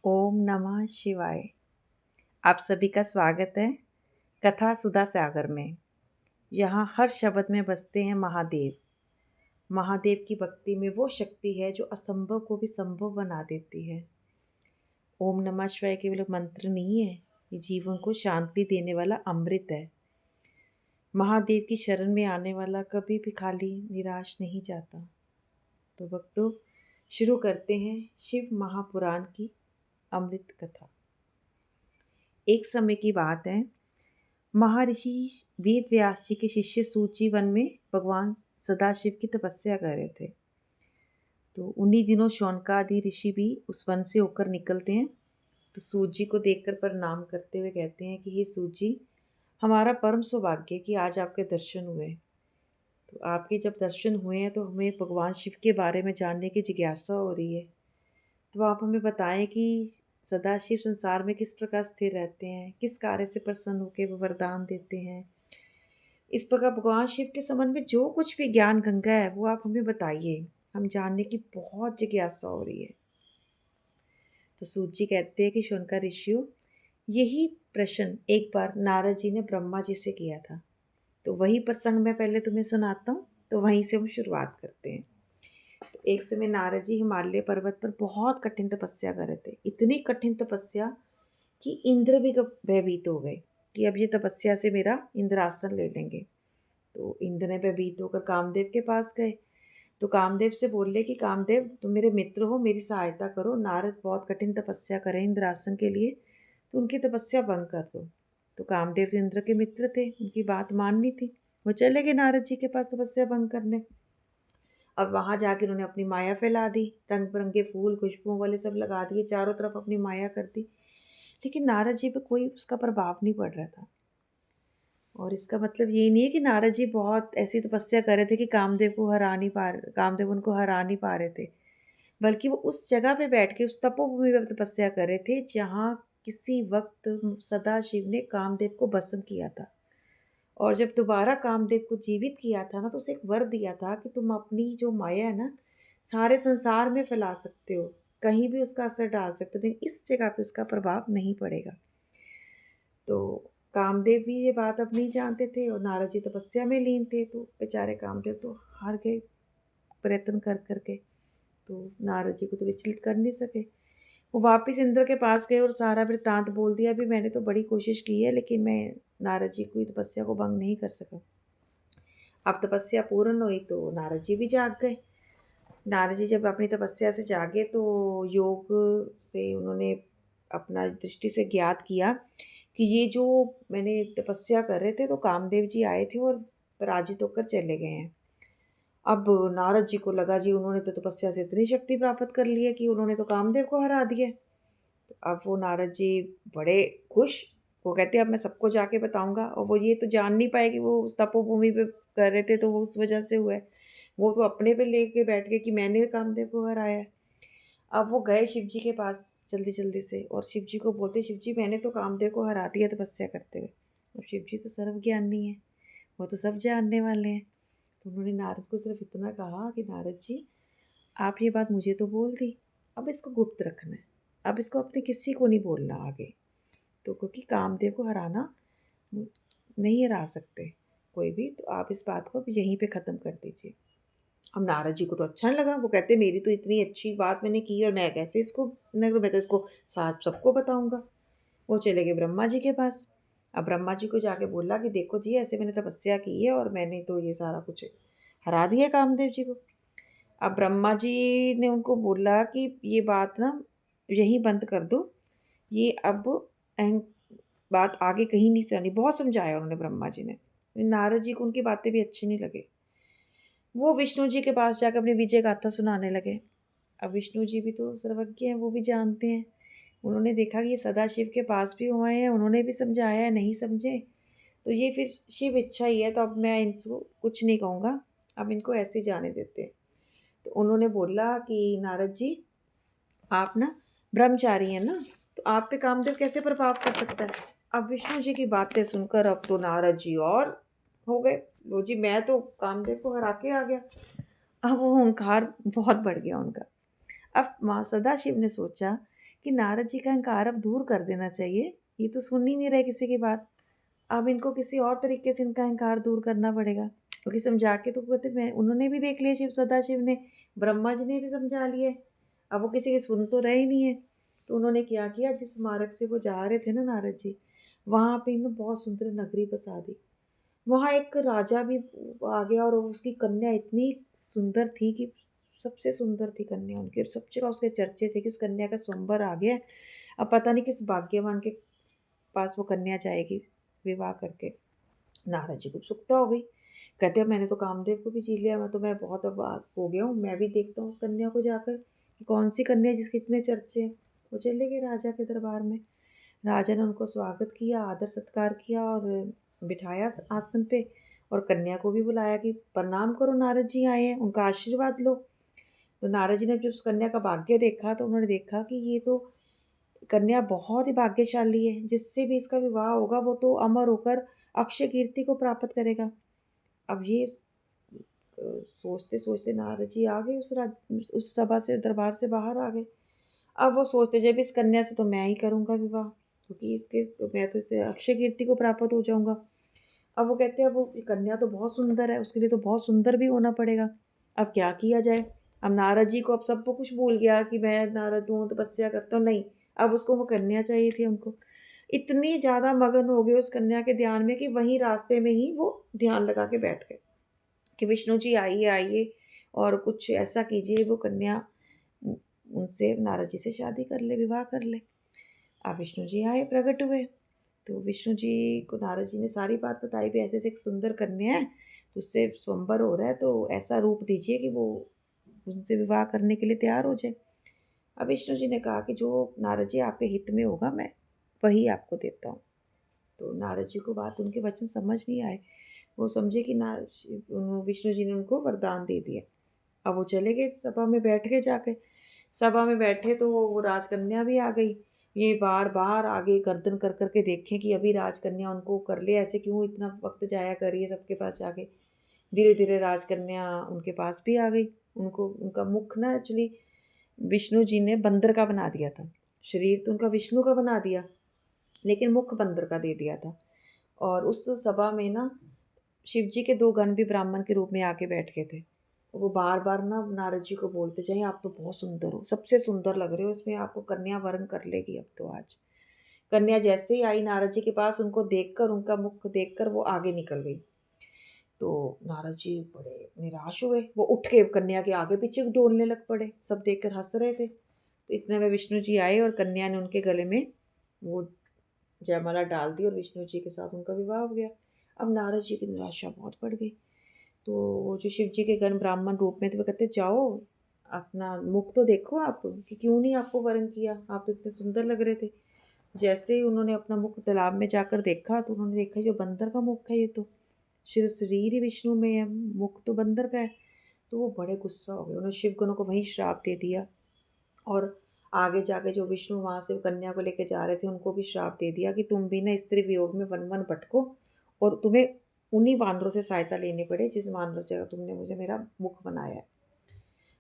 ओम नमः शिवाय। आप सभी का स्वागत है कथा सुधा सागर में। यहाँ हर शब्द में बसते हैं महादेव। महादेव की भक्ति में वो शक्ति है जो असंभव को भी संभव बना देती है। ओम नमः शिवाय केवल मंत्र नहीं है, ये जीवन को शांति देने वाला अमृत है। महादेव की शरण में आने वाला कभी भी खाली निराश नहीं जाता। तो भक्तों, शुरू करते हैं शिव महापुराण की अमृत कथा। एक समय की बात है, महर्षि वेद व्यास जी के शिष्य सूची वन में भगवान सदाशिव की तपस्या कर रहे थे। तो उन्हीं दिनों शौनकादि ऋषि भी उस वन से होकर निकलते हैं। तो सूत जी को देखकर प्रणाम करते हुए कहते हैं कि हे सूत जी, हमारा परम सौभाग्य कि आज आपके दर्शन हुए। तो आपके जब दर्शन हुए हैं तो हमें भगवान शिव के बारे में जानने की जिज्ञासा हो रही है। तो आप हमें बताएं कि सदाशिव संसार में किस प्रकार स्थिर रहते हैं, किस कार्य से प्रसन्न होकर वो वरदान देते हैं। इस प्रकार भगवान शिव के संबंध में जो कुछ भी ज्ञान गंगा है वो आप हमें बताइए, हम जानने की बहुत जिज्ञासा हो रही है। तो सूत जी कहते हैं कि शौनका ऋषियों, यही प्रश्न एक बार नारद जी ने ब्रह्मा जी से किया था। तो वही प्रसंग मैं पहले तुम्हें सुनाता हूँ, तो वहीं से हम शुरुआत करते हैं। तो एक समय नारद जी हिमालय पर्वत पर बहुत कठिन तपस्या कर रहे थे। इतनी कठिन तपस्या कि इंद्र भी भयभीत हो गए कि अब ये तपस्या से मेरा इंद्रासन ले लेंगे। तो इंद्र ने भयभीत होकर कामदेव के पास गए। तो कामदेव से बोले कि कामदेव, तुम मेरे मित्र हो, मेरी सहायता करो। नारद बहुत कठिन तपस्या करें इंद्रासन के लिए, तो उनकी तपस्या भंग कर दो। तो कामदेव तो इंद्र के मित्र थे, उनकी बात माननी थी। वो चले गए नारद जी के पास तपस्या भंग करने। अब वहाँ जाके उन्होंने अपनी माया फैला दी, रंग बिरंगे फूल खुशबुओं वाले सब लगा दिए, चारों तरफ अपनी माया कर दी। लेकिन नारद जी पे कोई उसका प्रभाव नहीं पड़ रहा था। और इसका मतलब ये नहीं है कि नारद जी बहुत ऐसी तपस्या कर रहे थे कि कामदेव उनको हरा नहीं पा रहे थे। बल्कि वो उस जगह पे बैठ के उस तपोभूमि पे तपस्या कर रहे थे जहाँ किसी वक्त सदाशिव ने कामदेव को भस्म किया था। और जब दोबारा कामदेव को जीवित किया था ना, तो उसे एक वर दिया था कि तुम अपनी जो माया है ना, सारे संसार में फैला सकते हो, कहीं भी उसका असर डाल सकते हो, लेकिन इस जगह पे उसका प्रभाव नहीं पड़ेगा। तो कामदेव भी ये बात अब नहीं जानते थे और नारद जी तपस्या में लीन थे। तो बेचारे कामदेव तो हार गए प्रयत्न कर करके। तो नारद जी को तो विचलित कर नहीं सके। वो वापस इंद्र के पास गए और सारा वृत्तांत बोल दिया। भी मैंने तो बड़ी कोशिश की है, लेकिन मैं नारद जी की तपस्या को भंग नहीं कर सका। अब तपस्या पूर्ण हुई तो नारद जी भी जाग गए। नारद जी जब अपनी तपस्या से जागे तो योग से उन्होंने अपना दृष्टि से ज्ञात किया कि ये जो मैंने तपस्या कर रहे थे तो कामदेव जी आए थे और पराजित होकर चले गए हैं। अब नारद जी को लगा जी उन्होंने तो तपस्या से इतनी शक्ति प्राप्त कर ली है कि उन्होंने तो कामदेव को हरा दिया। तो अब वो नारद जी बड़े खुश। वो कहते हैं अब मैं सबको जाके बताऊंगा। और वो ये तो जान नहीं पाए कि वो उस तपोभूमि पे कर रहे थे तो वो उस वजह से हुआ है। वो तो अपने पे लेके बैठ गए कि मैंने कामदेव को हराया है। अब वो गए शिव जी के पास जल्दी जल्दी से और शिव जी को बोलते, शिव जी मैंने तो कामदेव को हरा दिया तपस्या करते हुए। अब शिव जी तो सर्वज्ञानी है, वो तो सब जानने वाले हैं। तो उन्होंने नारद को सिर्फ इतना कहा कि नारद जी, आप ये बात मुझे तो बोल दी, अब इसको गुप्त रखना है, अब इसको अपने किसी को नहीं बोलना आगे। तो क्योंकि कामदेव को हराना नहीं हरा सकते कोई भी, तो आप इस बात को अब यहीं पे ख़त्म कर दीजिए। अब नारद जी को तो अच्छा नहीं लगा। वो कहते मेरी तो इतनी अच्छी बात मैंने की और मैं कैसे इसको, मैं तो इसको साथ सबको बताऊंगा। वो चले गए ब्रह्मा जी के पास। अब ब्रह्मा जी को जाके बोला कि देखो जी, ऐसे मैंने तपस्या की है और मैंने तो ये सारा कुछ हरा दिया कामदेव जी को। अब ब्रह्मा जी ने उनको बोला कि ये बात ना यहीं बंद कर दो, ये अब अहं बात आगे कहीं नहीं जानी। बहुत समझाया उन्होंने ब्रह्मा जी ने। नारद जी को उनकी बातें भी अच्छी नहीं लगे। वो विष्णु जी के पास जाकर अपनी विजय गाथा सुनाने लगे। अब विष्णु जी भी तो सर्वज्ञ हैं, वो भी जानते हैं। उन्होंने देखा कि ये सदाशिव के पास भी हुए हैं, उन्होंने भी समझाया है, नहीं समझे तो ये फिर शिव इच्छा ही है। तो अब मैं इनको कुछ नहीं कहूँगा, अब इनको ऐसे ही जाने देते हैं। तो उन्होंने बोला कि नारद जी, आप ना ब्रह्मचारी हैं ना, तो आप पे कामदेव कैसे प्रभाव कर सकता है। अब विष्णु जी की बातें सुनकर अब तो नारद जी और हो गए, लो जी मैं तो कामदेव को हरा के आ गया। अब वो अहंकार बहुत बढ़ गया उनका। अब माँ सदाशिव ने सोचा कि नारद जी का अहंकार अब दूर कर देना चाहिए। ये तो सुन ही नहीं रहे किसी की बात। अब इनको किसी और तरीके से इनका अहंकार दूर करना पड़ेगा, क्योंकि समझा के तो कहते मैं उन्होंने भी देख लिया, शिव सदाशिव ने, ब्रह्मा जी ने भी समझा लिए। अब वो किसी की सुन तो रहे ही नहीं है। तो उन्होंने क्या किया, जिस मार्ग से वो जा रहे थे ना नारद जी, वहाँ पे इन्होंने बहुत सुंदर नगरी बसा दी। वहाँ एक राजा भी आ गया और उसकी कन्या इतनी सुंदर थी कि सबसे सुंदर थी कन्या उनकी, और सब जगह उसके चर्चे थे कि उस कन्या का स्वयंवर आ गया। अब पता नहीं किस भाग्यवान के पास वो कन्या जाएगी विवाह करके। नारद जी को उत्सुकता हो गई। कहते हैं मैंने तो कामदेव को भी जीत लिया, मैं बहुत अब हो गया हूँ, मैं भी देखता हूँ उस कन्या को जाकर कि कौन सी कन्या है जिसके इतने चर्चे हैं। वो चले गए राजा के दरबार में। राजा ने उनको स्वागत किया, आदर सत्कार किया और बिठाया आसन पे, और कन्या को भी बुलाया कि प्रणाम करो, नारद जी आए हैं, उनका आशीर्वाद लो। तो नारद जी ने जब उस कन्या का भाग्य देखा तो उन्होंने देखा कि ये तो कन्या बहुत ही भाग्यशाली है, जिससे भी इसका विवाह होगा वो तो अमर होकर अक्षय कीर्ति को प्राप्त करेगा। अब ये सोचते सोचते नारद जी आ गए उस सभा से, दरबार से बाहर आ गए। अब वो सोचते जब इस कन्या से तो मैं ही करूँगा विवाह, क्योंकि इसके मैं तो इससे अक्षय कीर्ति को प्राप्त हो जाऊँगा। अब वो कहते हैं अब वो कन्या तो बहुत सुंदर है, उसके लिए तो बहुत सुंदर भी होना पड़ेगा। अब क्या किया जाए? अब नारद जी को अब सब कुछ भूल गया कि मैं नारद हूँ, तपस्या करता हूँ, नहीं, अब उसको वो कन्या चाहिए थी उनको। इतनी ज़्यादा मगन हो गए उस कन्या के ध्यान में कि वहीं रास्ते में ही वो ध्यान लगा के बैठ गए कि विष्णु जी आइए आइए और कुछ ऐसा कीजिए वो कन्या उनसे, नारद जी से शादी कर ले, विवाह कर ले। अब विष्णु जी आए, प्रकट हुए। तो विष्णु जी को नारद जी ने सारी बात बताई भी ऐसे ऐसे एक सुंदर कन्या है, तो उससे स्वयंवर हो रहा है, तो ऐसा रूप दीजिए कि वो उनसे विवाह करने के लिए तैयार हो जाए। अब विष्णु जी ने कहा कि जो नारद जी आपके हित में होगा मैं वही आपको देता हूँ। तो नारद जी को बात, उनके वचन समझ नहीं आए। वो समझे कि ना विष्णु जी ने उनको वरदान दे दिया। अब वो चले गए सभा में, बैठ गए जाके। सभा में बैठे तो वो राजकन्या भी आ गई। ये बार बार आगे गर्दन कर कर के देखें कि अभी राजकन्या उनको कर ले, ऐसे क्यों इतना वक्त जाया कर रही है सबके पास जाके। धीरे धीरे राजकन्या उनके पास भी आ गई। उनको उनका मुख ना एक्चुअली विष्णु जी ने बंदर का बना दिया था। शरीर तो उनका विष्णु का बना दिया, लेकिन मुख बंदर का दे दिया था। और उस सभा में ना शिव जी के 2 गण भी ब्राह्मण के रूप में आके बैठ गए थे। वो बार-बार ना नारद जी को बोलते जाएँ, आप तो बहुत सुंदर हो, सबसे सुंदर लग रहे हो, इसमें आपको कन्या वरण कर लेगी अब तो आज। कन्या जैसे ही आई नारद जी के पास, उनको देखकर, उनका मुख देखकर वो आगे निकल गई। तो नारद जी बड़े निराश हुए, वो उठ के कन्या के आगे-पीछे डोलने लग पड़े, सब देखकर हँस रहे थे। तो इतने में विष्णु जी आए और कन्या ने उनके गले में वो जयमाला डाल दी और विष्णु जी के साथ उनका विवाह हो गया। अब नारद जी की निराशा बहुत बढ़ गई। तो वो जो शिव जी के गण ब्राह्मण रूप में थे, वो कहते जाओ अपना मुख तो देखो आप, कि क्यों नहीं आपको वरण किया, आप तो इतने सुंदर लग रहे थे। जैसे ही उन्होंने अपना मुख तालाब में जाकर देखा तो उन्होंने देखा जो बंदर का मुख है, ये तो शरीर ही विष्णु में है, मुख तो बंदर का है। तो वो बड़े गुस्सा हो गए, उन्होंने शिव गणों को वहीं श्राप दे दिया। और आगे जाके जो विष्णु वहाँ से कन्या को लेके जा रहे थे उनको भी श्राप दे दिया कि तुम भी ना स्त्री वियोग में वन वन भटको और तुम्हें उन्हीं वानरों से सहायता लेनी पड़े जिस वानर जगह तुमने मुझे मेरा मुख बनाया है।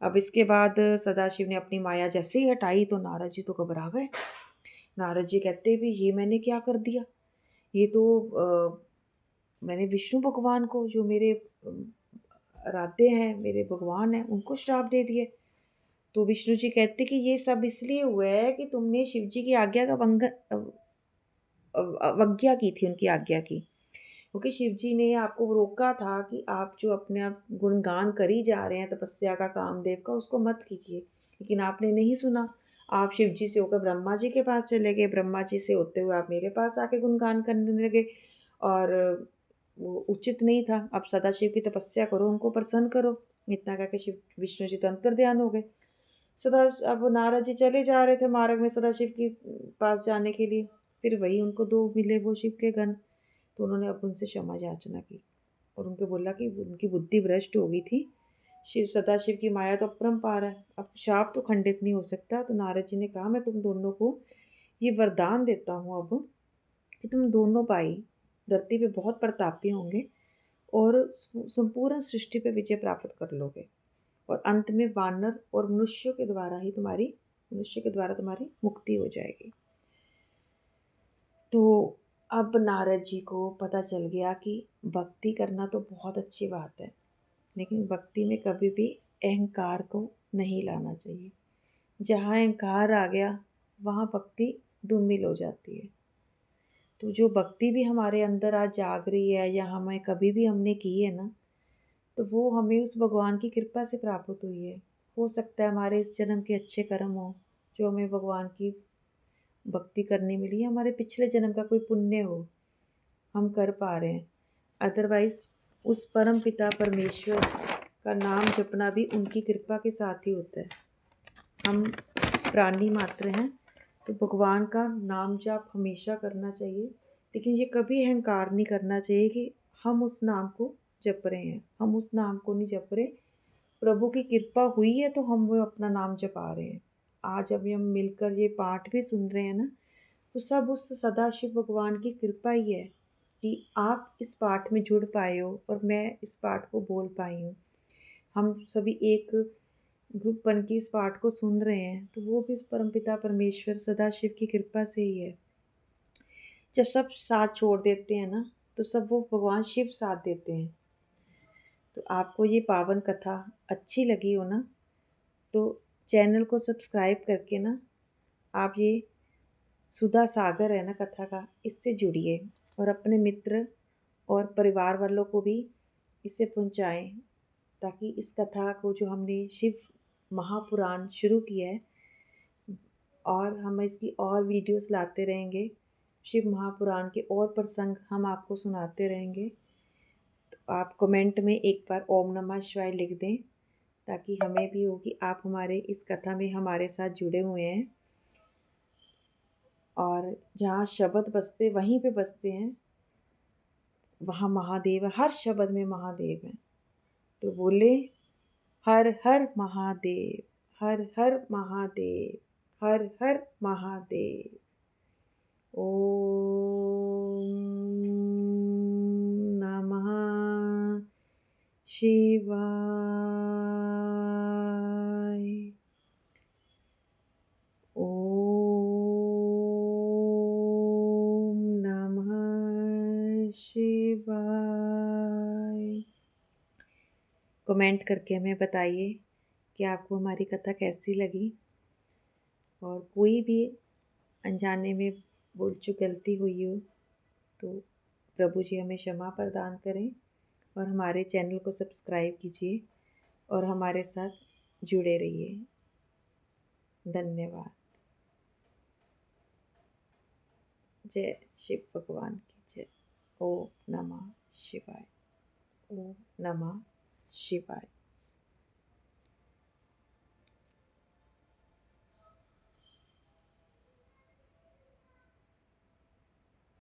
अब इसके बाद सदाशिव ने अपनी माया जैसे ही हटाई तो नारद जी तो घबरा गए। नारद जी कहते भी ये मैंने क्या कर दिया, ये तो मैंने विष्णु भगवान को जो मेरे आराध्य हैं, मेरे भगवान हैं, उनको श्राप दे दिए। तो विष्णु जी कहते कि ये सब इसलिए हुआ है कि तुमने शिव जी की आज्ञा का अवज्ञा की थी, उनकी आज्ञा की, क्योंकि शिव जी ने आपको रोका था कि आप जो अपने आप गुणगान करी जा रहे हैं तपस्या का, कामदेव का, उसको मत कीजिए। लेकिन आपने नहीं सुना, आप शिव जी से होकर ब्रह्मा जी के पास चले गए, ब्रह्मा जी से होते हुए आप मेरे पास आके गुणगान करने लगे। और वो उचित नहीं था। अब सदाशिव की तपस्या करो, उनको प्रसन्न करो। इतना कह के शिव विष्णु जी तो अंतर्ध्यान हो गए। सदा अब नारद जी चले जा रहे थे मार्ग में सदाशिव के पास जाने के लिए। फिर वही उनको 2 मिले वो शिव के गण। तो उन्होंने अब उनसे क्षमा याचना की और उनको बोला कि उनकी बुद्धि भ्रष्ट हो गई थी। शिव सदाशिव की माया तो अपरंपार है, अब शाप तो खंडित नहीं हो सकता। तो नारद जी ने कहा मैं तुम दोनों को ये वरदान देता हूँ अब कि तुम दोनों भाई धरती पे बहुत प्रतापी होंगे और संपूर्ण सृष्टि पे विजय प्राप्त कर लोगे, और अंत में वानर और मनुष्यों के द्वारा ही तुम्हारी मनुष्य के द्वारा तुम्हारी मुक्ति हो जाएगी। तो अब नारद जी को पता चल गया कि भक्ति करना तो बहुत अच्छी बात है, लेकिन भक्ति में कभी भी अहंकार को नहीं लाना चाहिए। जहाँ अहंकार आ गया वहाँ भक्ति धूमिल हो जाती है। तो जो भक्ति भी हमारे अंदर आज जाग रही है या हमें कभी भी हमने की है ना, तो वो हमें उस भगवान की कृपा से प्राप्त हुई है। हो सकता है हमारे इस जन्म के अच्छे कर्म हो जो हमें भगवान की भक्ति करने मिली है, हमारे पिछले जन्म का कोई पुण्य हो, हम कर पा रहे हैं। अदरवाइज़ उस परम पिता परमेश्वर का नाम जपना भी उनकी कृपा के साथ ही होता है। हम प्राणी मात्र हैं, तो भगवान का नाम जाप हमेशा करना चाहिए, लेकिन ये कभी अहंकार नहीं करना चाहिए कि हम उस नाम को जप रहे हैं। हम उस नाम को नहीं जप रहे, प्रभु की कृपा हुई है तो हम वो अपना नाम जपा रहे हैं। आज अभी हम मिलकर ये पाठ भी सुन रहे हैं ना, तो सब उस सदाशिव भगवान की कृपा ही है कि आप इस पाठ में जुड़ पाए हो और मैं इस पाठ को बोल पाई हूँ। हम सभी एक ग्रुप बन के इस पाठ को सुन रहे हैं, तो वो भी उस परमपिता परमेश्वर सदाशिव की कृपा से ही है। जब सब साथ छोड़ देते हैं ना, तो सब वो भगवान शिव साथ देते हैं। तो आपको ये पावन कथा अच्छी लगी हो ना, तो चैनल को सब्सक्राइब करके ना आप ये सुधा सागर है ना कथा का, इससे जुड़िए और अपने मित्र और परिवार वालों को भी इसे पहुंचाएं, ताकि इस कथा को जो हमने शिव महापुराण शुरू किया है और हम इसकी और वीडियोस लाते रहेंगे, शिव महापुराण के और प्रसंग हम आपको सुनाते रहेंगे। तो आप कमेंट में एक बार ओम नमः शिवाय लिख दें, ताकि हमें भी हो कि आप हमारे इस कथा में हमारे साथ जुड़े हुए हैं। और जहाँ शब्द बजते वहीं पे बजते हैं, वहाँ महादेव है, हर शब्द में महादेव है। तो बोले हर हर महादेव, हर हर महादेव, हर हर महादेव। ओम नमः शिवाय। ओम नमः शिवाय। कमेंट करके हमें बताइए कि आपको हमारी कथा कैसी लगी, और कोई भी अनजाने में बोल चूक गलती हुई हो तो प्रभु जी हमें क्षमा प्रदान करें, और हमारे चैनल को सब्सक्राइब कीजिए और हमारे साथ जुड़े रहिए। धन्यवाद। जय शिव भगवान की जय। ओम नमः शिवाय। ओम नमः शिवाय।